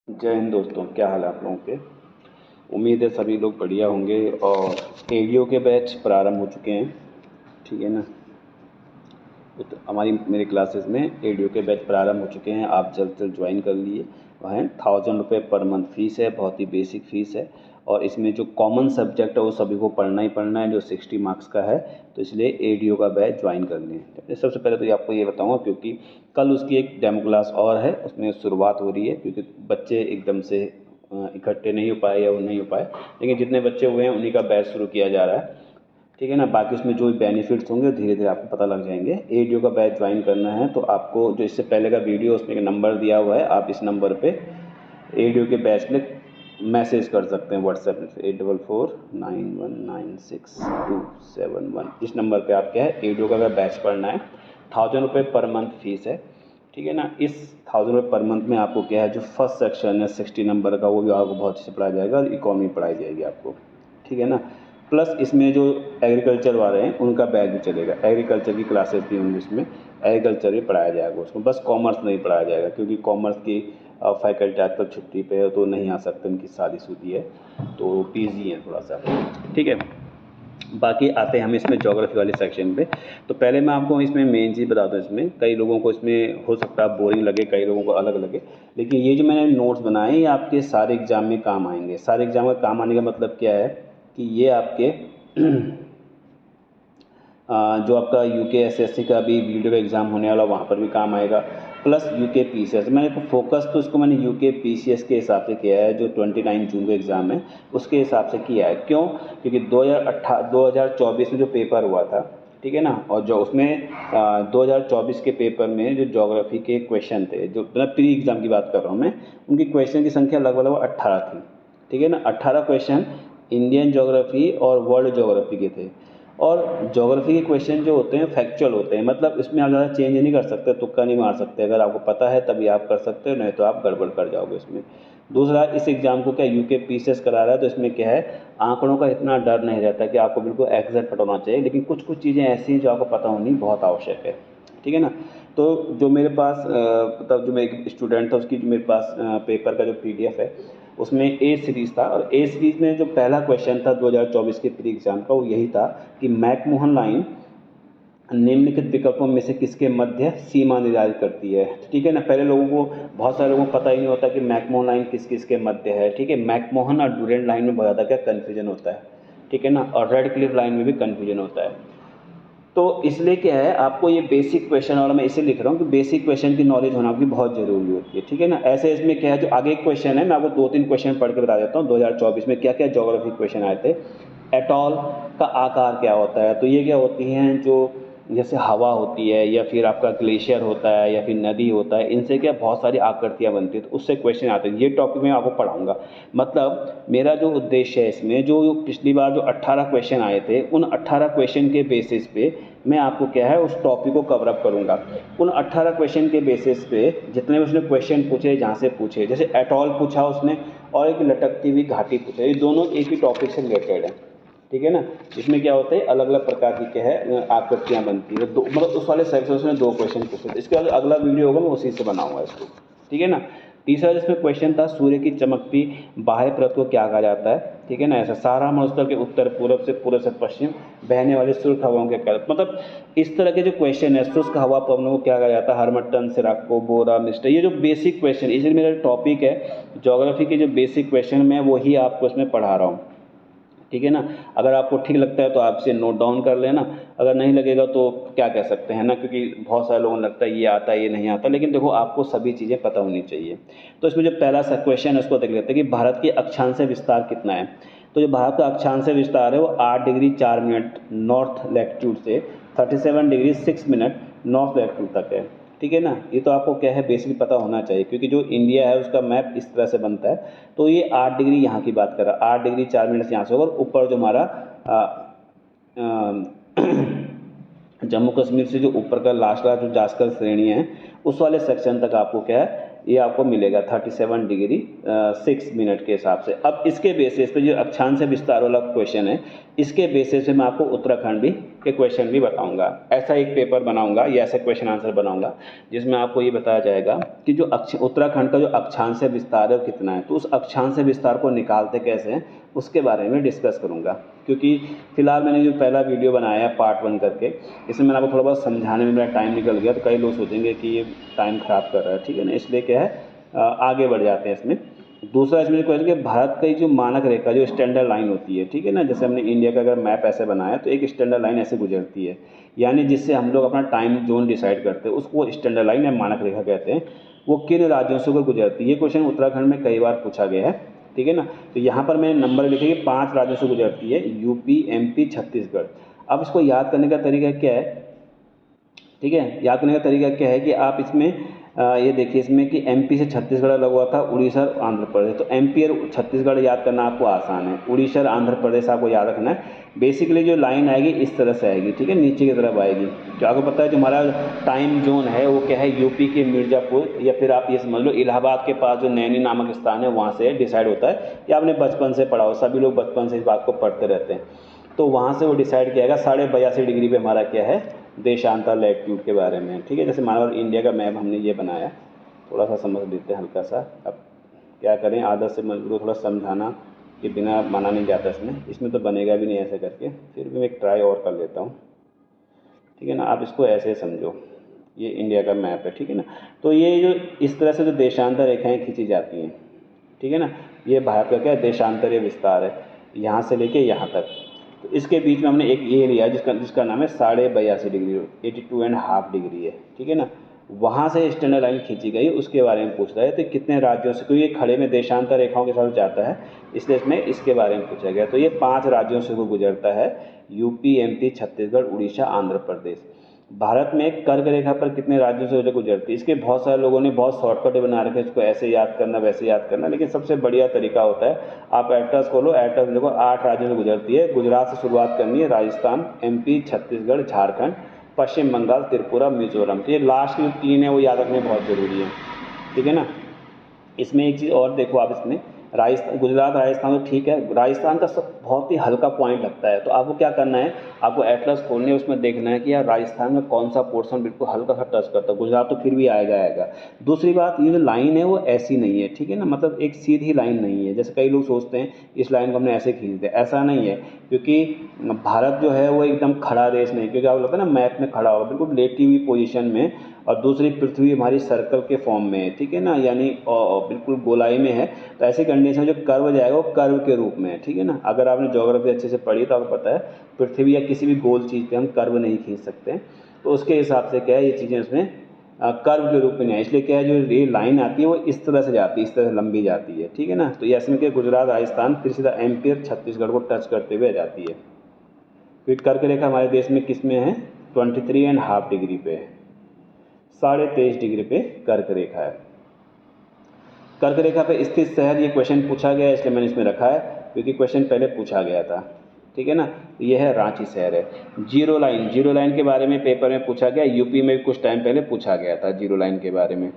जय हिंद दोस्तों, क्या हाल है आप लोगों के। उम्मीद है सभी लोग बढ़िया होंगे। और एडीओ के बैच प्रारंभ हो चुके हैं, ठीक है ना। तो हमारी मेरे क्लासेस में एडीओ के बैच प्रारंभ हो चुके हैं, आप जल्द से जल्द ज्वाइन कर लिए। वह 1000 रुपये पर मंथ फीस है, बहुत ही बेसिक फ़ीस है। और इसमें जो कॉमन सब्जेक्ट है वो सभी को पढ़ना ही पढ़ना है, जो 60 मार्क्स का है। तो इसलिए एडीओ का बैच ज्वाइन कर लें। सबसे पहले तो ये आपको ये बताऊंगा, क्योंकि कल उसकी एक डेमो क्लास और है, उसमें शुरुआत हो रही है। क्योंकि बच्चे एकदम से इकट्ठे नहीं हो पाए या वो नहीं हो पाए, लेकिन जितने बच्चे हुए हैं उन्हीं का बैच शुरू किया जा रहा है, ठीक है ना। बाकी उसमें जो बेनिफिट्स होंगे धीरे धीरे आपको पता लग जाएंगे। एडीओ का बैच ज्वाइन करना है तो आपको जो इससे पहले का वीडियो, उसमें एक नंबर दिया हुआ है, आप इस नंबर पे एडीओ के बैच में मैसेज कर सकते हैं व्हाट्सएप में 84449196 271। इस नंबर पे आप क्या है, एडीओ का अगर बैच पढ़ना है, 1000 रुपये पर मंथ फीस है, ठीक है ना। इस 1000 रुपये पर मंथ में आपको क्या है, जो फर्स्ट सेक्शन है 60 नंबर का, वो भी आपको बहुत अच्छे से पढ़ाया जाएगा और इकोनॉमी पढ़ाई जाएगी आपको, ठीक है ना। प्लस इसमें जो एग्रीकल्चर वाले हैं उनका बैच भी चलेगा, एग्रीकल्चर की क्लासेस भी होंगी, इसमें एग्रीकल्चर भी पढ़ाया जाएगा उसमें। बस कॉमर्स नहीं पढ़ाया जाएगा, क्योंकि कॉमर्स की फैकल्टी आजकल छुट्टी पे है तो नहीं आ सकते, उनकी शादीशुदी है तो बिजी है थोड़ा सा, ठीक है। बाकी आते हैं हम इसमें ज्योग्राफी वाले सेक्शन पे। तो पहले मैं आपको इसमें मेन चीज़ बता दूं, इसमें कई लोगों को इसमें हो सकता है बोरिंग लगे, कई लोगों को अलग लगे, लेकिन ये जो मैंने नोट्स बनाए ये आपके सारे एग्जाम में काम आएंगे। सारे एग्जाम में काम आने का मतलब क्या है कि ये आपके जो आपका यूके एसएससी का भी वीडियो का एग्ज़ाम होने वाला, वहाँ पर भी काम आएगा। प्लस यूके पीसीएस, मैंने फोकस तो इसको मैंने यूके पीसीएस के हिसाब से किया है, जो 29 जून का एग्ज़ाम है उसके हिसाब से किया है। क्यों? क्योंकि 2024 में जो पेपर हुआ था, ठीक है ना, और जो उसमें 2024 के पेपर में जो ज्योग्राफी के क्वेश्चन थे, जो मतलब प्री एग्ज़ाम की बात कर रहा हूँ मैं, उनकी क्वेश्चन की संख्या लगभग 18 थी, ठीक है ना। 18 क्वेश्चन इंडियन ज्योग्राफी और वर्ल्ड ज्योग्राफी के थे। और ज्योग्राफी के क्वेश्चन जो होते हैं फैक्चुअल होते हैं, मतलब इसमें आप ज़्यादा चेंज नहीं कर सकते, तुक्का नहीं मार सकते। अगर आपको पता है तभी आप कर सकते हो, नहीं तो आप गड़बड़ कर जाओगे इसमें। दूसरा, इस एग्ज़ाम को क्या यूके पीसीएस करा रहा है, तो इसमें क्या है, आंकड़ों का इतना डर नहीं रहता कि आपको बिल्कुल एग्जैक्ट पता होना चाहिए, लेकिन कुछ कुछ चीज़ें ऐसी हैं जो आपको पता होनी बहुत आवश्यक है, ठीक है ना। तो जो मेरे पास मतलब जो मैं एक स्टूडेंट था, उसकी जो मेरे पास पेपर का जो पीडीएफ है, उसमें ए सीरीज़ था। और ए सीरीज़ में जो पहला क्वेश्चन था 2024 के प्री एग्जाम का, वो यही था कि मैकमोहन लाइन निम्नलिखित विकल्पों में से किसके मध्य सीमा निर्धारित करती है, ठीक है ना। पहले लोगों को, बहुत सारे लोगों को पता ही नहीं होता कि मैकमोहन लाइन किस किस के मध्य है, ठीक है। मैकमोहन और डुरेंट लाइन में बहुत ज़्यादा क्या कन्फ्यूजन होता है, ठीक है ना। और रेड क्लिफ लाइन में भी कन्फ्यूजन होता है। तो इसलिए क्या है, आपको ये बेसिक क्वेश्चन, और मैं इसे लिख रहा हूँ कि बेसिक क्वेश्चन की नॉलेज होना भी बहुत ज़रूरी होती है, ठीक है ना। ऐसे इसमें क्या है, जो आगे क्वेश्चन है मैं आपको 2-3 क्वेश्चन पढ़ के बता देता हूँ 2024 में क्या क्या ज्योग्राफी क्वेश्चन आए थे। एटॉल का आकार क्या होता है, तो ये क्या होती हैं, जो जैसे हवा होती है या फिर आपका ग्लेशियर होता है या फिर नदी होता है, इनसे क्या बहुत सारी आकृतियाँ बनती है, तो उससे क्वेश्चन आते हैं। ये टॉपिक मैं आपको पढ़ाऊंगा। मतलब मेरा जो उद्देश्य है इसमें, जो पिछली बार जो 18 क्वेश्चन आए थे, उन 18 क्वेश्चन के बेसिस पे मैं आपको क्या है उस टॉपिक को कवर अप करूँगा। उन 18 क्वेश्चन के बेसिस पे जितने भी उसने क्वेश्चन पूछे, जहाँ से पूछे, जैसे एटॉल पूछा उसने, और एक लटकती हुई घाटी पूछा, ये दोनों एक ही टॉपिक से रिलेटेड है, ठीक है ना। इसमें क्या होता है, अलग अलग प्रकार की क्या है आकृतियाँ बनती है। दो, मतलब उस वाले सेक्शन में 2 क्वेश्चन पूछे थे। इसके बाद अगला वीडियो होगा मैं उसी से बनाऊंगा इसको, ठीक है ना। तीसरा जिसमें क्वेश्चन था, सूर्य की चमकती बाह्य परत को क्या कहा जाता है, ठीक है ना। ऐसा सारा मरुस्थल के उत्तर पूर्व से पश्चिम बहने वाली शुष्क हवाओं के क्या, मतलब इस तरह के जो क्वेश्चन है, शुष्क हवा पवनों को क्या कहा जाता है, हरमट्टन, सिराको, बोरा, मिस्टर, ये जो बेसिक क्वेश्चन, इसलिए मेरा टॉपिक है ज्योग्राफी के जो बेसिक क्वेश्चन मैं वही आपको इसमें पढ़ा रहा हूँ, ठीक है ना। अगर आपको ठीक लगता है तो आप इसे नोट डाउन कर लेना, अगर नहीं लगेगा तो क्या कह सकते हैं ना, क्योंकि बहुत सारे लोगों को लगता है ये आता है ये नहीं आता, लेकिन देखो आपको सभी चीज़ें पता होनी चाहिए। तो इसमें जो पहला सा क्वेश्चन है उसको देख लेते हैं कि भारत की अक्षांश विस्तार कितना है। तो जो भारत का अक्षांश विस्तार है वो 8 डिग्री 4 मिनट नॉर्थ लैटिट्यूड से 37 डिग्री 6 मिनट नॉर्थ लैटिट्यूड तक है, ठीक है ना। ये तो आपको क्या है बेसिकली पता होना चाहिए, क्योंकि जो इंडिया है उसका मैप इस तरह से बनता है। तो ये 8 डिग्री यहाँ की बात कर रहा है, 8 डिग्री 4 मिनट से यहाँ से होगा। ऊपर जो हमारा जम्मू कश्मीर से जो ऊपर का लास्ट वाला जो जास्कर श्रेणी है, उस वाले सेक्शन तक आपको क्या है, ये आपको मिलेगा 37 डिग्री 6 मिनट के हिसाब से। अब इसके बेसिस पे जो अक्षांश विस्तार वाला क्वेश्चन है, इसके बेसिस पे मैं आपको उत्तराखंड भी के क्वेश्चन भी बताऊंगा। ऐसा एक पेपर बनाऊंगा या ऐसा क्वेश्चन आंसर बनाऊंगा जिसमें आपको ये बताया जाएगा कि जो उत्तराखंड का जो अक्षांश विस्तार है वो कितना है, तो उस अक्षांश विस्तार को निकालते कैसे हैं उसके बारे में डिस्कस करूंगा। क्योंकि फिलहाल मैंने जो पहला वीडियो बनाया है पार्ट 1 करके, इसमें मैंने आपको थोड़ा बहुत समझाने में मेरा टाइम निकल गया, तो कई लोग सोचेंगे कि ये टाइम ख़राब कर रहा है, ठीक है ना, इसलिए क्या है आगे बढ़ जाते हैं इसमें। दूसरा इसमें क्वेश्चन कि भारत की जो मानक रेखा जो स्टैंडर्ड लाइन होती है, ठीक है ना, जैसे हमने इंडिया का अगर मैप ऐसे बनाया तो एक स्टैंडर्ड लाइन ऐसे गुजरती है, यानी जिससे हम लोग अपना टाइम जोन डिसाइड करते हैं उसको स्टैंडर्ड लाइन या मानक रेखा कहते हैं। वो किन राज्यों से होकर गुजरती है, ये क्वेश्चन उत्तराखंड में कई बार पूछा गया है, ठीक है ना। तो यहाँ पर मैंने नंबर लिखे कि 5 राज्यों से गुजरती है, यूपी, एमपी, छत्तीसगढ़। अब इसको याद करने का तरीका क्या है, ठीक है, याद करने का तरीका क्या है कि आप इसमें ये देखिए इसमें कि एमपी से छत्तीसगढ़ अलग हुआ था, उड़ीसा और आंध्र प्रदेश। तो एमपी और छत्तीसगढ़ याद करना आपको आसान है, उड़ीसा और आंध्र प्रदेश आपको याद रखना है। बेसिकली जो लाइन आएगी इस तरह से आएगी, ठीक है, नीचे की तरफ आएगी। तो आपको पता है जो हमारा टाइम जोन है वो क्या है, यूपी के मिर्ज़ापुर, या फिर आप ये समझ लो इलाहाबाद के पास जो नैनी नामक स्थान है वहाँ से डिसाइड होता है। ये आपने बचपन से पढ़ा हो, सभी लोग बचपन से इस बात को पढ़ते रहते हैं। तो वहाँ से वो डिसाइड किया जाएगा 82.5 डिग्री पे हमारा क्या है देशांतर लैटिट्यूड के बारे में, ठीक है। जैसे मान लो इंडिया का मैप हमने ये बनाया, थोड़ा सा समझ लेते हैं हल्का सा। अब क्या करें, आदत से मजबूर थोड़ा समझाना कि बिना माना नहीं जाता इसमें तो बनेगा भी नहीं ऐसे करके, फिर भी मैं एक ट्राई और कर लेता हूँ, ठीक है ना। आप इसको ऐसे समझो, ये इंडिया का मैप है, ठीक है ना। तो ये जो इस तरह से जो देशांतर रेखाएँ खींची जाती हैं, ठीक है ना, ये भारत का क्या है देशांतरीय विस्तार है, यहाँ से लेके यहाँ तक। तो इसके बीच में हमने एक ये लिया जिसका नाम है 82.5 डिग्री, 82.5 डिग्री है, ठीक है ना। वहाँ से स्टैंडर्ड लाइन खींची गई, उसके बारे में पूछ रहा है तो कितने राज्यों से, क्योंकि ये खड़े में देशांतर रेखाओं के साथ जाता है इसलिए इसमें इसके बारे में पूछा गया। तो ये 5 राज्यों से वो गुजरता है, यूपी, एमपी, छत्तीसगढ़, उड़ीसा, आंध्र प्रदेश। भारत में कर्क रेखा पर कितने राज्यों से गुजरती है, इसके बहुत सारे लोगों ने बहुत शॉर्टकट बना रखे हैं, इसको ऐसे याद करना वैसे याद करना, लेकिन सबसे बढ़िया तरीका होता है आप एटलस खोलो, एटलस देखो 8 राज्यों से गुजरती है। गुजरात से शुरुआत करनी है, राजस्थान, एमपी, छत्तीसगढ़, झारखंड, पश्चिम बंगाल, त्रिपुरा, मिजोरम। तो ये लास्ट जो 3 है वो याद रखने बहुत ज़रूरी है, ठीक है ना। इसमें एक चीज़ और देखो आप, इसमें राजस्थान, गुजरात, राजस्थान तो ठीक है, राजस्थान का सब बहुत ही हल्का पॉइंट लगता है। तो आपको क्या करना है, आपको एटलस खोलने उसमें देखना है कि यार राजस्थान में कौन सा पोर्शन बिल्कुल हल्का सा टच करता है, गुजरात तो फिर भी आएगा। दूसरी बात, ये जो लाइन है वो ऐसी नहीं है, ठीक है ना, मतलब एक सीधी लाइन नहीं है, जैसे कई लोग सोचते हैं इस लाइन को हमने ऐसे खींच दिया, ऐसा नहीं है। क्योंकि भारत जो है वो एकदम खड़ा देश नहीं, क्योंकि आपको लगता है ना मैप में खड़ा होगा, बिल्कुल लेटी हुई पोजीशन में, और दूसरी पृथ्वी हमारी सर्कल के फॉर्म में है, ठीक है ना, यानी बिल्कुल गोलाई में है। तो ऐसी कंडीशन में जो कर्व जाएगा वो कर्व के रूप में है, ठीक है ना। अगर आपने ज्योग्राफी अच्छे से पढ़ी तो आपको पता है पृथ्वी या किसी भी गोल चीज़ पे हम कर्व नहीं खींच सकते, तो उसके हिसाब से क्या है ये चीज़ें उसमें कर्व के रूप में नहीं है, इसलिए क्या है जो ये लाइन आती है वो इस तरह से जाती है, इस तरह से लंबी जाती है, ठीक है ना। तो ये ऐसे में क्या गुजरात, राजस्थान, फिर सीधा एमपी और छत्तीसगढ़ को टच करते हुए जाती है। क्योंकि कर्क रेखा हमारे देश में किस में है, 23.5 डिग्री पे है, 23.5 डिग्री पे कर्क रेखा है। कर्क रेखा पे स्थित शहर, ये क्वेश्चन पूछा गया है इसलिए मैंने इसमें रखा है, क्योंकि क्वेश्चन पहले पूछा गया था, ठीक है ना। ये है रांची शहर है। जीरो लाइन के बारे में पेपर में पूछा गया, यूपी में कुछ टाइम पहले पूछा गया था जीरो लाइन के बारे में।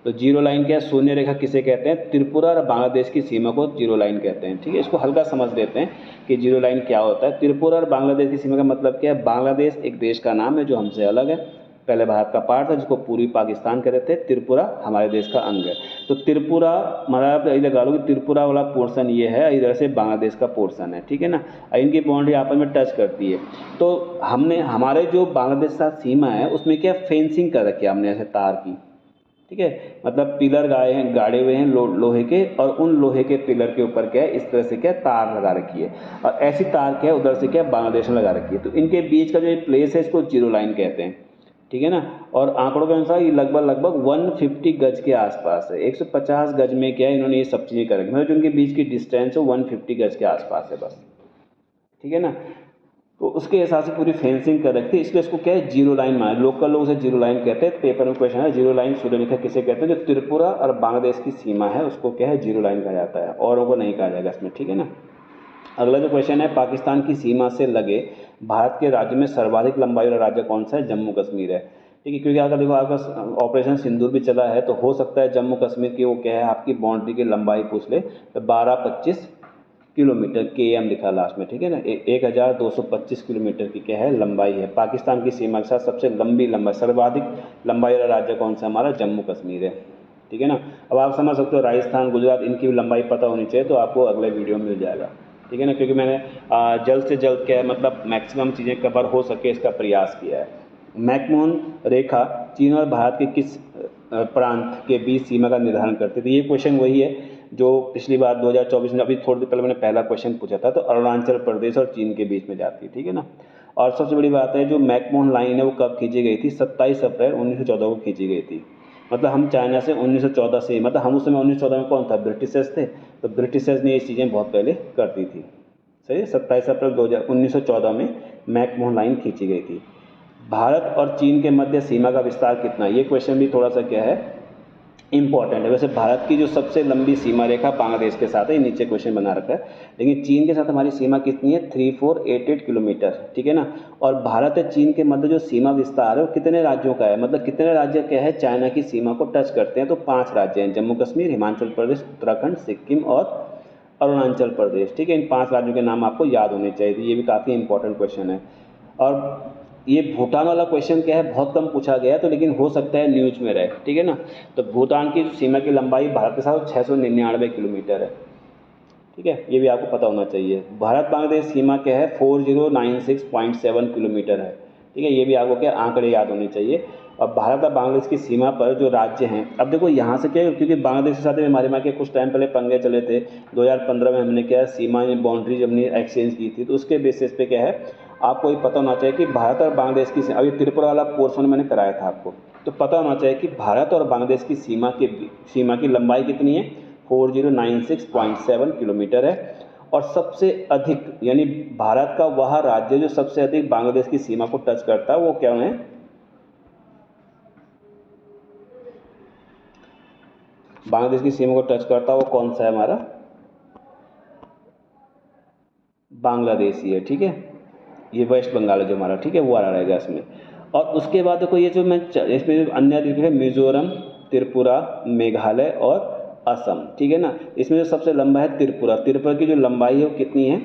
तो जीरो लाइन क्या है, शून्य रेखा किसे कहते हैं, त्रिपुरा और बांग्लादेश की सीमा को जीरो लाइन कहते हैं, ठीक है। इसको हल्का समझ लेते हैं कि जीरो लाइन क्या होता है। त्रिपुरा और बांग्लादेश की सीमा का मतलब क्या है, बांग्लादेश एक देश का नाम है जो हमसे अलग है, पहले भारत का पार्ट था जिसको पूर्वी पाकिस्तान कहते थे, त्रिपुरा हमारे देश का अंग है। तो त्रिपुरा मतलब आप लगा लो कि त्रिपुरा वाला पोर्शन ये है, इधर से बांग्लादेश का पोर्शन है, ठीक है ना, इनकी बाउंड्री आपस में टच करती है। तो हमने हमारे जो बांग्लादेश के साथ सीमा है उसमें क्या फेंसिंग कर रखी है हमने ऐसे तार की, ठीक है, मतलब पिलर गाड़े हुए हैं लोहे के, और उन लोहे के पिलर के ऊपर क्या है इस तरह से क्या तार लगा रखी है, और ऐसी तार क्या है उधर से क्या बांग्लादेश में लगा रखी है। तो इनके बीच का जो प्लेस है इसको जीरो लाइन कहते हैं, ठीक है ना। और आंकड़ों के अनुसार ये लगभग 150 गज के आसपास है, 150 गज में क्या है इन्होंने ये सब चीज़ें कर रखी, मतलब जो उनके बीच की डिस्टेंस है 150 गज के आसपास है बस, ठीक है ना। तो उसके हिसाब से पूरी फेंसिंग कर रखी थी, इसलिए इसको क्या है जीरो लाइन माना, लोकल लोग उसे जीरो लाइन कहते हैं। पेपर में क्वेश्चन है जीरो लाइन सूर्य रेखा किसे कहते हैं, जो त्रिपुरा और बांग्लादेश की सीमा है उसको क्या है जीरो लाइन कहा जाता है, औरों को नहीं कहा जाएगा इसमें, ठीक है ना। अगला जो क्वेश्चन है, पाकिस्तान की सीमा से लगे भारत के राज्य में सर्वाधिक लंबाई वाला राज्य कौन सा है, जम्मू कश्मीर है, ठीक है। क्योंकि अगर देखो आपका ऑपरेशन सिंदूर भी चला है तो हो सकता है जम्मू कश्मीर की वो क्या है आपकी बाउंड्री की लंबाई पूछ ले, तो 12-25 किलोमीटर, KM लिखा लास्ट में, ठीक है ना। 1225 किलोमीटर की क्या है, लंबाई है। पाकिस्तान की सीमा के साथ सबसे लंबी लंबाई, सर्वाधिक लंबाई वाला राज्य कौन सा, हमारा जम्मू कश्मीर है, ठीक है ना। अब आप समझ सकते हो राजस्थान, गुजरात, इनकी लंबाई पता होनी चाहिए, तो आपको अगले वीडियो में मिल जाएगा, ठीक है ना, क्योंकि मैंने जल्द से जल्द क्या है, मतलब मैक्सिमम चीज़ें कवर हो सके इसका प्रयास किया है। मैकमोहन रेखा चीन और भारत के किस प्रांत के बीच सीमा का निर्धारण करती थी। ये क्वेश्चन वही है जो पिछली बार 2024 में, अभी थोड़ी देर पहले मैंने पहला क्वेश्चन पूछा था, तो अरुणाचल प्रदेश और चीन के बीच में जाती है, ठीक है ना। और सबसे बड़ी बात है, जो मैकमोहन लाइन है वो कब खींची गई थी, 27 अप्रैल 1914 को खींची गई थी। मतलब हम चाइना से 1914 से, मतलब हम उस समय 1914 में कौन था, ब्रिटिशर्स थे, तो ब्रिटिशर्स ने ये चीज़ें बहुत पहले कर दी थी, सही है। 27 अप्रैल 1914 में मैकमोहन लाइन खींची गई थी। भारत और चीन के मध्य सीमा का विस्तार कितना, ये क्वेश्चन भी थोड़ा सा क्या है, इंपॉर्टेंट है। वैसे भारत की जो सबसे लंबी सीमा रेखा बांग्लादेश के साथ है, नीचे क्वेश्चन बना रखा है, लेकिन चीन के साथ हमारी सीमा कितनी है, 3488 किलोमीटर, ठीक है ना। और भारत और चीन के मध्य जो सीमा विस्तार है वो कितने राज्यों का है, मतलब कितने राज्य क्या है चाइना की सीमा को टच करते हैं, तो 5 राज्य हैं, जम्मू कश्मीर, हिमाचल प्रदेश, उत्तराखंड, सिक्किम और अरुणाचल प्रदेश, ठीक है। इन 5 राज्यों के नाम आपको याद होने चाहिए, ये भी काफ़ी इंपॉर्टेंट क्वेश्चन है। और ये भूटान वाला क्वेश्चन क्या है, बहुत कम पूछा गया है, तो लेकिन हो सकता है न्यूज में रहे, ठीक है ना। तो भूटान की सीमा की लंबाई भारत के साथ 699 किलोमीटर है, ठीक है, ये भी आपको पता होना चाहिए। भारत बांग्लादेश सीमा क्या है, 4096.7 किलोमीटर है, ठीक है, ये भी आपको क्या आंकड़े याद होने चाहिए। और भारत और बांग्लादेश की सीमा पर जो राज्य हैं, अब देखो यहाँ से क्या है, क्योंकि बांग्लादेश के साथ में हमारे माँ के कुछ टाइम पहले पंगे चले थे, 2015 में हमने क्या है सीमा बाउंड्री जब हमने एक्सचेंज की थी, तो उसके बेसिस पे क्या है आपको ये पता होना चाहिए कि भारत और बांग्लादेश की, अभी त्रिपुरा वाला पोर्शन मैंने कराया था आपको, तो पता होना चाहिए कि भारत और बांग्लादेश की सीमा की लंबाई कितनी है, 4096.7 किलोमीटर है। और सबसे अधिक, यानी भारत का वह राज्य जो सबसे अधिक बांग्लादेश की सीमा को टच करता है वो क्या है, बांग्लादेश की सीमा को टच करता है वो कौन सा है, हमारा बांग्लादेश ही है, ठीक है। ये वेस्ट बंगाल है जो हमारा, ठीक है, वो आ रहेगा इसमें। और उसके बाद देखो ये जो मैं इसमें अन्य द्वीप है, मिजोरम, त्रिपुरा, मेघालय और असम, ठीक है ना। इसमें जो सबसे लंबा है त्रिपुरा, त्रिपुरा की जो लंबाई है वो कितनी है,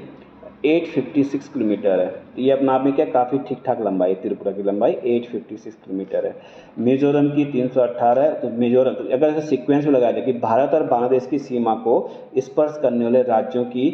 856 किलोमीटर है। तो ये अपने आप में क्या काफ़ी ठीक ठाक लंबाई है, त्रिपुरा की लंबाई 856 किलोमीटर है। मिजोरम की 318 है। तो मिजोरम, तो अगर ऐसे सीक्वेंस में लगाया जाए कि भारत और बांग्लादेश की सीमा को स्पर्श करने वाले राज्यों की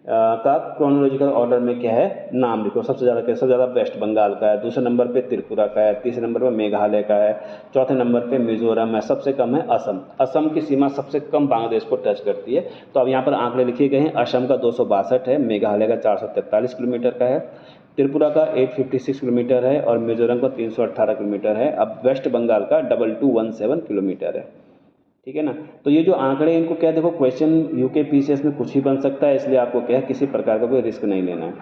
का क्रोनोलॉजिकल ऑर्डर में क्या है नाम लिखो। सबसे ज़्यादा क्या, सबसे ज़्यादा वेस्ट बंगाल का है, दूसरे नंबर पे त्रिपुरा का है, तीसरे नंबर पे मेघालय का है, चौथे नंबर पे मिजोरम है, सबसे कम है असम। असम की सीमा सबसे कम बांग्लादेश को टच करती है। तो अब यहाँ पर आंकड़े लिखे गए हैं, असम का 262 है, मेघालय का 443 किलोमीटर का है, त्रिपुरा का 856 किलोमीटर है और मिजोरम का 318 किलोमीटर है। अब वेस्ट बंगाल का 2217 किलोमीटर है, ठीक है ना। तो ये जो आंकड़े इनको क्या देखो, क्वेश्चन यूके पीसीएस में कुछ ही बन सकता है, इसलिए आपको क्या है किसी प्रकार का कोई रिस्क नहीं लेना है।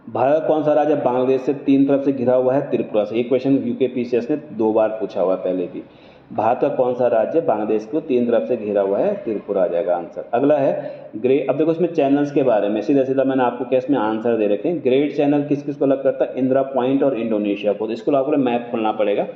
भारत कौन सा राज्य बांग्लादेश से 3 तरफ से घिरा हुआ है, त्रिपुरा से। ये क्वेश्चन यूके पीसीएस ने 2 बार पूछा हुआ है पहले भी। भारत का कौन सा राज्य बांग्लादेश को 3 तरफ से घिरा हुआ है, त्रिपुरा आ जाएगा आंसर। अगला है ग्रेड। अब देखो इसमें चैनल्स के बारे में सीधा सीधा मैंने आपको क्या इसमें आंसर दे रखे हैं। ग्रेड चैनल किस किस को अलग करता है, इंदिरा पॉइंट और इंडोनेशिया को। तो इसको आपको मैप खोलना पड़ेगा,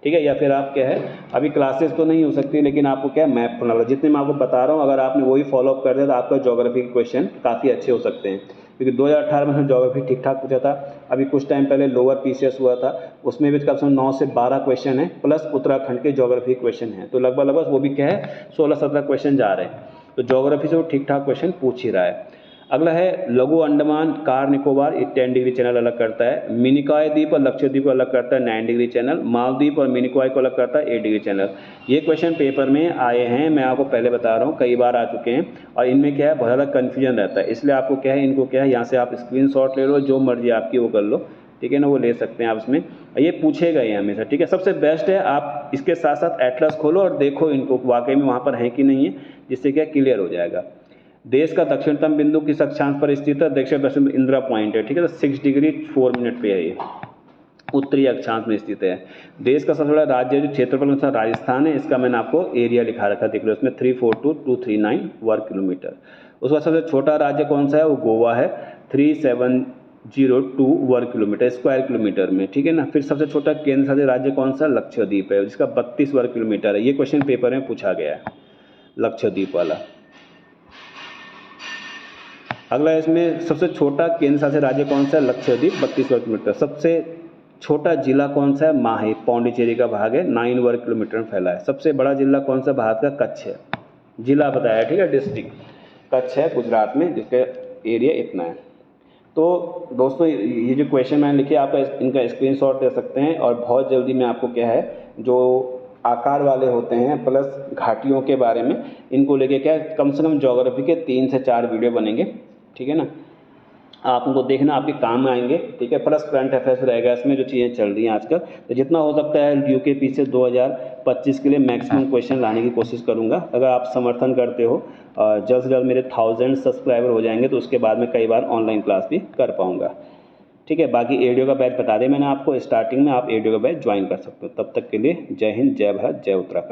ठीक है, या फिर आप क्या है अभी क्लासेस तो नहीं हो सकती, लेकिन आपको क्या मैप खोलना पड़ेगा। जितने मैं आपको बता रहा हूँ अगर आपने वही फॉलोअप कर दिया तो आपका ज्योग्राफी के क्वेश्चन काफ़ी अच्छे हो सकते हैं, क्योंकि 2018 में ज्योग्राफी ठीक ठाक पूछा था। अभी कुछ टाइम पहले लोअर पीसीएस हुआ था, उसमें भी कम से कम 9 से 12 क्वेश्चन है, प्लस उत्तराखंड के ज्योग्राफी क्वेश्चन है, तो लगभग वो भी क्या है 16-17 क्वेश्चन जा रहे हैं। तो ज्योग्राफी से वो ठीक ठाक क्वेश्चन पूछ ही रहा है। अगला है लघु Andaman car Nicobar, 10 degree channel अलग करता है। मिनिकॉय द्वीप और लक्षद्वीप को अलग करता है 9 डिग्री चैनल। मालदीव और मिनिकॉय को अलग करता है 8 डिग्री चैनल। ये क्वेश्चन पेपर में आए हैं, मैं आपको पहले बता रहा हूँ, कई बार आ चुके हैं, और इनमें क्या है बहुत ज़्यादा कन्फ्यूजन रहता है, इसलिए आपको क्या है इनको क्या है यहाँ से आप स्क्रीनशॉट ले लो, जो मर्जी आपकी वो कर लो, ठीक है ना, वो ले सकते हैं आप इसमें। ये पूछे गए हैं हमेशा, ठीक है। सबसे बेस्ट है आप इसके साथ साथ एटलस खोलो और देखो इनको वाकई में वहाँ पर है कि नहीं है, जिससे क्या क्लियर हो जाएगा। देश का दक्षिणतम बिंदु किस अक्षांश पर स्थित है, दक्षिण पश्चिम इंदिरा पॉइंट है, ठीक है, तो 6 डिग्री 4 मिनट पे है, ये उत्तरी अक्षांश में स्थित है। देश का सबसे बड़ा राज्य जो क्षेत्रफल अनुसार राजस्थान है, इसका मैंने आपको एरिया लिखा रखा, देख लो इसमें 342239 वर्ग किलोमीटर। उसका सबसे छोटा राज्य कौन सा है, वो गोवा है, 3702 वर्ग किलोमीटर, स्क्वायर किलोमीटर में, ठीक है ना। फिर सबसे छोटा केंद्र शासित राज्य कौन सा, लक्षद्वीप है, जिसका 32 वर्ग किलोमीटर है। ये क्वेश्चन पेपर में पूछा गया है, लक्षद्वीप वाला। अगला इसमें सबसे छोटा केंद्र शासित राज्य कौन सा है? लक्षद्वीप 32 वर्ग किलोमीटर। सबसे छोटा जिला कौन सा है? माहे, पौंडीचेरी का भाग है, 9 वर्ग किलोमीटर में फैला है। सबसे बड़ा जिला कौन सा भारत का? कच्छ है, जिला बताया, ठीक है, डिस्ट्रिक्ट कच्छ है गुजरात में, जिसका एरिया इतना है। तो दोस्तों ये जो क्वेश्चन मैंने लिखे आप इनका स्क्रीनशॉट ले सकते हैं, और बहुत जल्दी मैं आपको क्या है जो आकार वाले होते हैं प्लस घाटियों के बारे में, इनको लेके क्या है कम से कम ज्योग्राफी के 3 से 4 वीडियो बनेंगे, ठीक है ना। आप उनको देखना, आपके काम आएंगे, ठीक है। प्लस करंट अफेयर्स रहेगा इसमें, जो चीज़ें चल रही हैं आजकल। तो जितना हो सकता है यूके से 2025 के लिए मैक्सिमम क्वेश्चन लाने की कोशिश करूंगा। अगर आप समर्थन करते हो और जल्द से जल्द मेरे 1000 सब्सक्राइबर हो जाएंगे तो उसके बाद में कई बार ऑनलाइन क्लास भी कर पाऊँगा, ठीक है। बाकी एडियो का बैच बता दें मैंने आपको स्टार्टिंग में, आप एडियो का बैच ज्वाइन कर सकते हो। तब तक के लिए जय हिंद, जय भारत, जय उत्तराखंड।